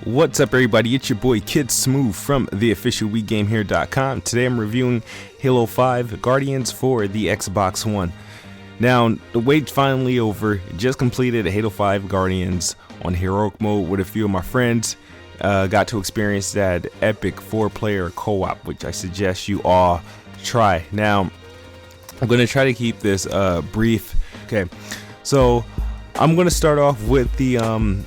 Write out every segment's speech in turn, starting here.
What's up, everybody? It's your boy Kid Smooth from theofficialWeGameHere.com. Today I'm reviewing Halo 5 Guardians for the Xbox One. Now, the wait's finally over. Just completed Halo 5 Guardians on heroic mode with a few of my friends. Got to experience that epic 4-player co-op, which I suggest you all try. Now, I'm going to try to keep this brief. Okay, so I'm going to start off with the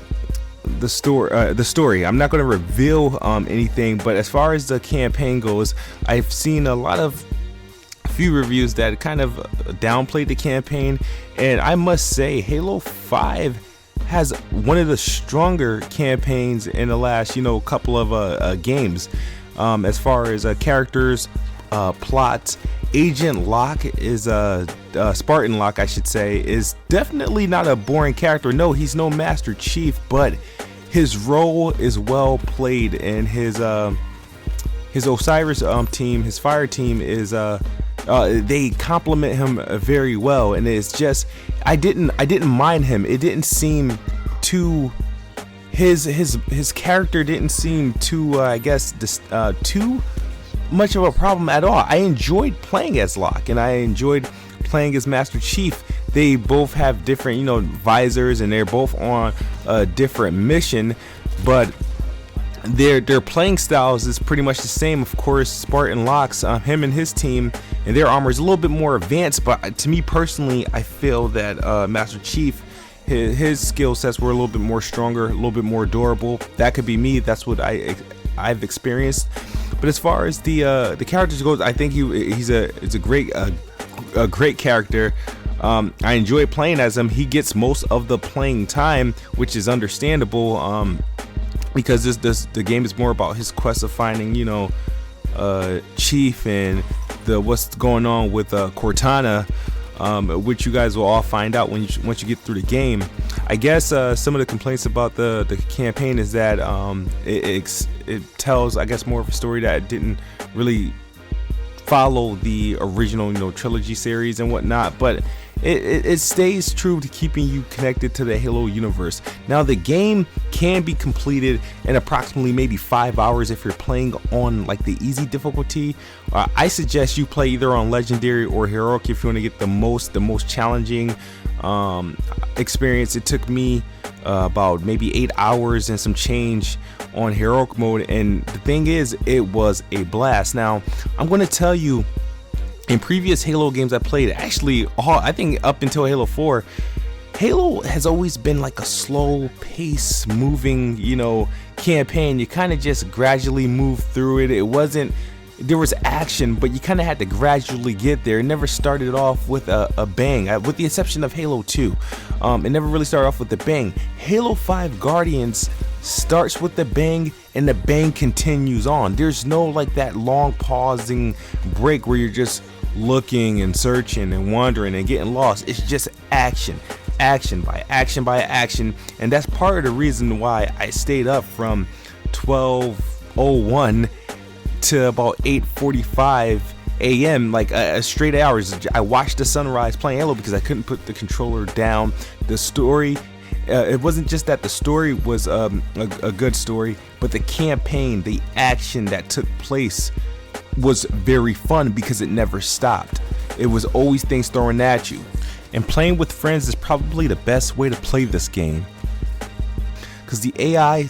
story. I'm not going to reveal anything, but as far as the campaign goes, I've seen a few reviews that kind of downplayed the campaign, and I must say Halo 5 has one of the stronger campaigns in the last couple of games, as far as characters, plots. Agent Locke is Spartan Locke, I should say, is definitely not a boring character. No, he's no Master Chief, but his role is well played, and his Osiris team, his fire team, is they complement him very well, and it's just I didn't mind him. It didn't seem too his character didn't seem too too much of a problem at all. I enjoyed playing as Locke, and I enjoyed playing as Master Chief. They both have different visors, and they're both on a different mission, but their playing styles is pretty much the same. Of course, Spartan Locke's him and his team and their armor is a little bit more advanced, but to me personally, I feel that Master Chief, his skill sets were a little bit more stronger, a little bit more durable. That could be me. That's what I've experienced. But as far as the characters goes, I think he's a great character. I enjoy playing as him. He gets most of the playing time, which is understandable, because the game is more about his quest of finding Chief and what's going on with Cortana, which you guys will all find out once you get through the game. I guess some of the complaints about the campaign is that it tells, I guess, more of a story that didn't really follow the original trilogy series and whatnot, but it stays true to keeping you connected to the Halo universe. Now, the game can be completed in approximately maybe 5 hours if you're playing on like the easy difficulty. I suggest you play either on legendary or heroic if you want to get the most challenging experience. It took me about maybe 8 hours and some change on heroic mode, and the thing is, it was a blast. Now, I'm going to tell you, in previous Halo games I played, actually I think up until Halo 4, Halo has always been like a slow pace moving campaign. You kind of just gradually move through it. There was action, but you kind of had to gradually get there. It never started off with a bang, with the exception of Halo 2. It never really started off with a bang. Halo 5 Guardians starts with the bang, and the bang continues on. There's no like that long pausing break where you're just looking and searching and wandering and getting lost. It's just action by action, and that's part of the reason why I stayed up from 12:01 to about 8:45 a.m. like straight hours. I watched the sunrise playing Halo because I couldn't put the controller down. The story, it wasn't just that the story was a good story, but the campaign, the action that took place was very fun because it never stopped. It was always things thrown at you, and playing with friends is probably the best way to play this game, because the AI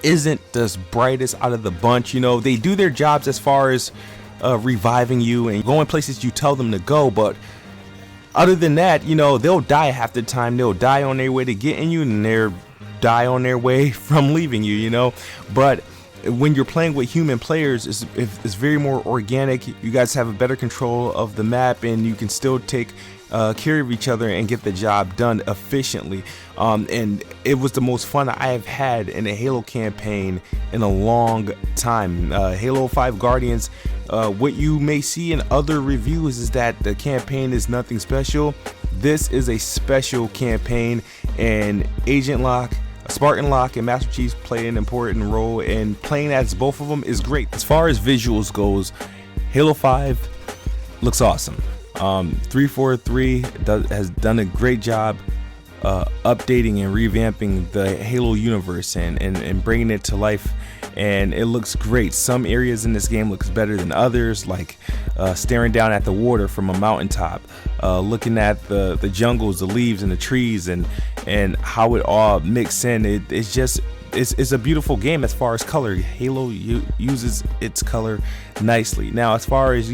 isn't the brightest out of the bunch. They do their jobs as far as reviving you and going places you tell them to go, but other than that, they'll die half the time. They'll die on their way to getting you, and they'll die on their way from leaving you. But when you're playing with human players, it's very more organic. You guys have a better control of the map, and you can still take care of each other and get the job done efficiently. And it was the most fun I have had in a Halo campaign in a long time. Halo 5 Guardians, what you may see in other reviews is that the campaign is nothing special. This is a special campaign, and Agent Locke, Spartan Locke, and Master Chief play an important role, and playing as both of them is great. As far as visuals goes, Halo 5 looks awesome. 343 has done a great job updating and revamping the Halo universe and bringing it to life, and it looks great. Some areas in this game looks better than others, like staring down at the water from a mountaintop, looking at the jungles, the leaves and the trees, and how it all mixes in. It's a beautiful game as far as color. Halo uses its color nicely. Now, as far as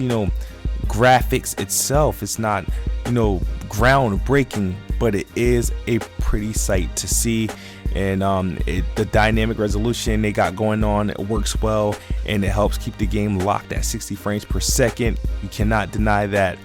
graphics itself, it's not groundbreaking, but it is a pretty sight to see. And the dynamic resolution they got going on, it works well, and it helps keep the game locked at 60 frames per second. You cannot deny that.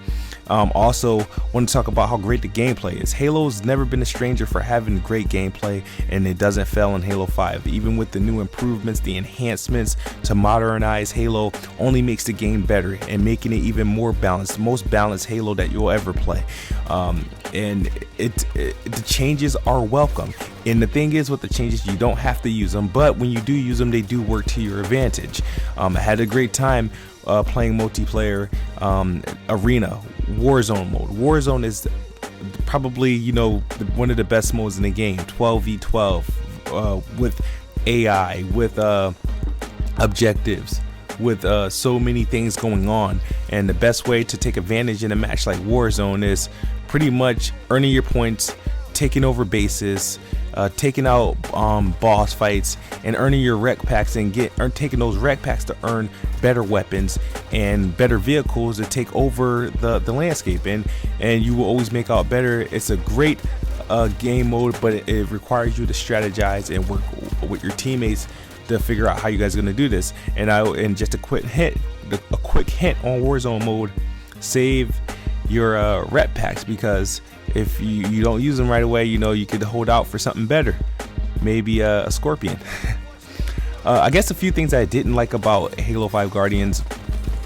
Also want to talk about how great the gameplay is. Halo's never been a stranger for having great gameplay, and it doesn't fail in Halo 5. Even with the new improvements, the enhancements to modernize Halo only makes the game better and making it even more balanced, the most balanced Halo that you'll ever play. And the changes are welcome. And the thing is, with the changes, you don't have to use them, but when you do use them, they do work to your advantage. I had a great time playing multiplayer arena Warzone mode. Warzone is probably one of the best modes in the game. 12v12 with AI, with objectives, with so many things going on. And the best way to take advantage in a match like Warzone is pretty much earning your points, taking over bases, taking out boss fights, and earning your rec packs, and taking those rec packs to earn better weapons and better vehicles to take over the landscape, and you will always make out better. It's a great game mode, but it requires you to strategize and work with your teammates to figure out how you guys are going to do this. And just a quick hint on Warzone mode: save your rep packs, because if you don't use them right away, you could hold out for something better, maybe a Scorpion. I guess a few things I didn't like about Halo 5 Guardians,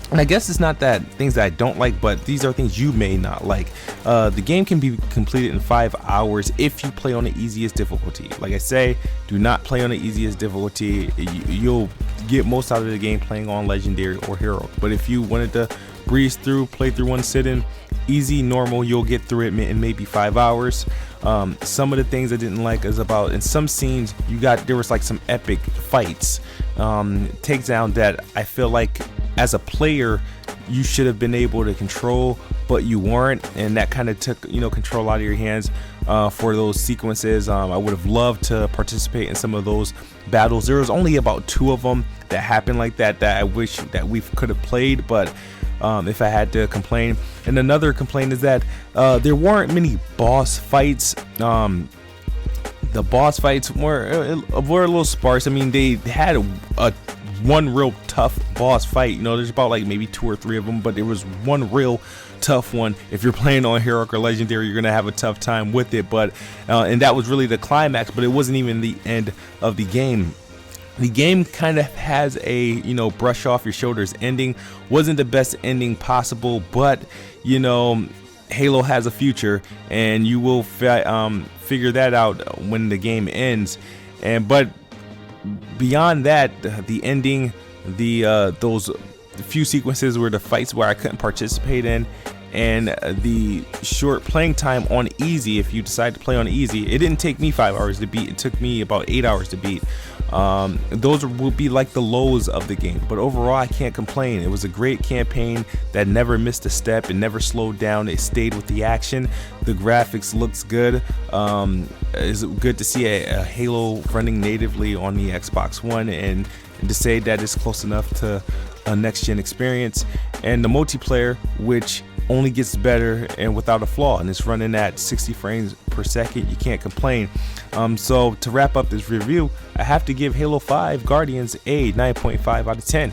and I guess it's not that things that I don't like, but these are things you may not like. The game can be completed in 5 hours if you play on the easiest difficulty. Like I say, do not play on the easiest difficulty. You'll get most out of the game playing on Legendary or Hero. But if you wanted to breeze through, play through one sitting, easy, normal, you'll get through it in maybe 5 hours. Some of the things I didn't like is about, in some scenes there was like some epic fights, takedown that I feel like as a player you should have been able to control, but you weren't, and that kind of took control out of your hands for those sequences. I would have loved to participate in some of those battles. There was only about 2 of them that happened like that I wish that we could have played, but if I had to complain. And another complaint is that there weren't many boss fights. The boss fights were a little sparse. I mean, they had one real tough boss fight. There's about like maybe 2 or 3 of them, but there was one real tough one. If you're playing on Heroic or Legendary, you're gonna have a tough time with it. But and that was really the climax, but it wasn't even the end of the game. The game kind of has a brush off your shoulders ending. Wasn't the best ending possible, but Halo has a future, and you will figure that out when the game ends. But beyond that, the ending, those few sequences where the fights where I couldn't participate in, and the short playing time on easy, if you decide to play on easy, it didn't take me 5 hours to beat. It took me about 8 hours to beat. Those will be like the lows of the game, but overall I can't complain. It was a great campaign that never missed a step. It never slowed down. It stayed with the action. The graphics looks good. It's good to see a Halo running natively on the Xbox One, and to say that it's close enough to a next-gen experience. And the multiplayer, which only gets better and without a flaw, and it's running at 60 frames per second. You can't complain. So to wrap up this review, I have to give Halo 5 Guardians a 9.5 out of 10.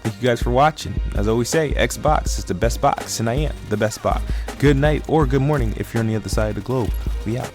Thank you guys for watching. As I always say, Xbox is the best box, and I am the best bot. Good night or good morning if you're on the other side of the globe. We out.